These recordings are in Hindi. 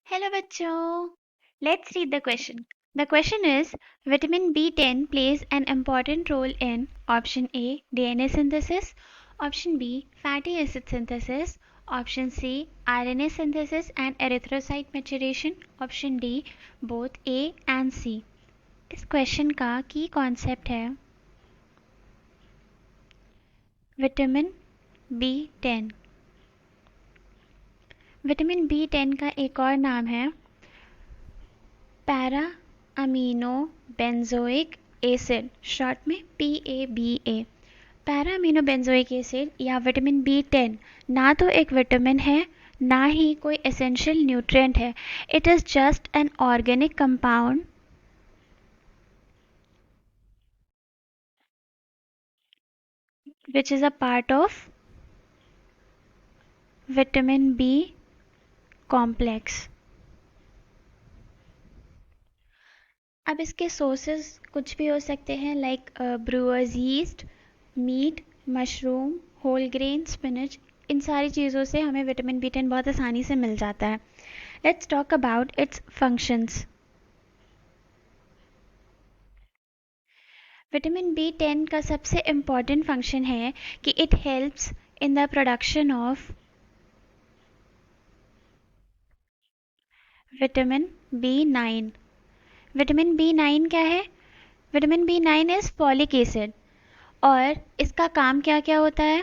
Hello bachcho. Let's read the question. The question is vitamin B10 plays an important role in option A DNA synthesis, option B fatty acid synthesis, option C RNA synthesis and erythrocyte maturation, option D both A and C. इस क्वेश्चन का की कॉन्सेप्ट है विटामिन B10। विटामिन B10 का एक और नाम है para amino benzoic acid, short में PABA। Para amino benzoic acid या विटामिन B10 ना तो एक विटामिन है ना ही कोई एसेंशियल न्यूट्रिएंट है। It is just an organic compound which is a part of vitamin B complex। अब इसके सोर्सेज कुछ भी हो सकते हैं like brewer's yeast, meat, mushroom, whole grain, spinach. इन सारी चीज़ों से हमें विटामिन B10 बहुत आसानी से मिल जाता है। Let's talk about it's functions. Vitamin B10 का सबसे इम्पॉर्टेंट फंक्शन है कि it helps in the production of vitamin B9। Vitamin B9 क्या है? Vitamin B9 is folic acid. और इसका काम क्या क्या होता है?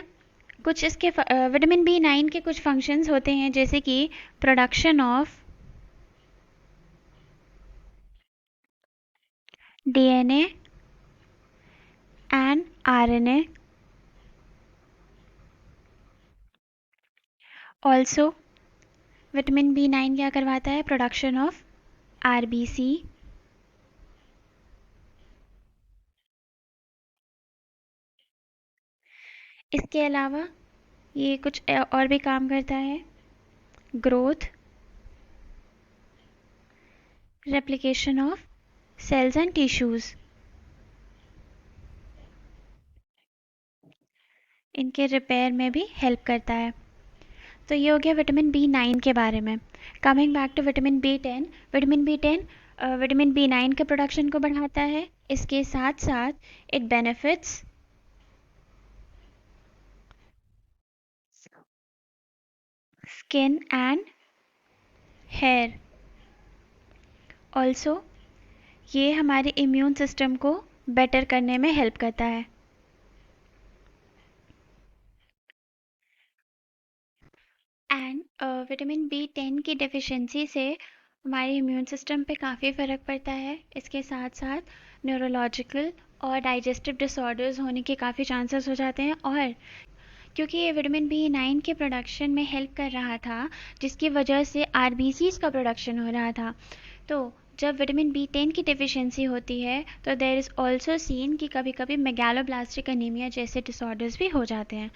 कुछ इसके विटामिन B9 के कुछ फंक्शंस होते हैं जैसे कि production of DNA and RNA, also vitamin B9 क्या करवाता है? प्रोडक्शन ऑफ RBC, इसके अलावा ये कुछ और भी काम करता है, growth, replication of cells and tissues, इनके रिपेयर में भी हेल्प करता है। तो ये हो गया विटामिन B9 के बारे में। Coming back to vitamin B10, vitamin B10 vitamin B9 के प्रोडक्शन को बढ़ाता है। इसके साथ साथ it benefits skin and hair. Also ये हमारे इम्यून सिस्टम को बेटर करने में हेल्प करता है। एंड विटामिन B10 की डेफिशिएंसी से हमारे इम्यून सिस्टम पे काफ़ी फ़र्क पड़ता है। इसके साथ साथ न्यूरोलॉजिकल और डाइजेस्टिव डिसऑर्डर्स होने के काफ़ी चांसेस हो जाते हैं। और क्योंकि ये विटामिन B9 के प्रोडक्शन में हेल्प कर रहा था जिसकी वजह से RBCs का प्रोडक्शन हो रहा था। तो जब विटामिन B10 की डेफिशिएंसी होती है तो देयर इज़ ऑल्सो सीन कि कभी कभी मेगालोब्लास्टिक एनीमिया जैसे डिसऑर्डर्स भी हो जाते हैं।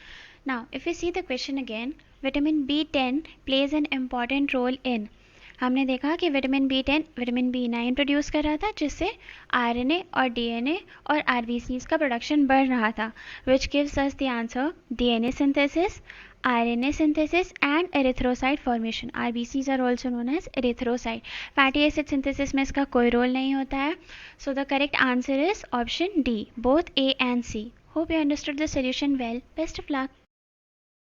Now if you see the question again, vitamin B10 plays an important role in, हमने देखा कि vitamin B10 vitamin B9 produce कर रहा था जिससे RNA और DNA और RBCs का प्रोडक्शन बढ़ रहा था, which gives us the answer DNA synthesis, RNA synthesis and erythrocyte formation. RBCs are also known as erythrocyte. Fatty acid synthesis में इसका कोई रोल नहीं होता है. So the correct answer is option D, both A and C. Hope you understood the solution well. Best of luck.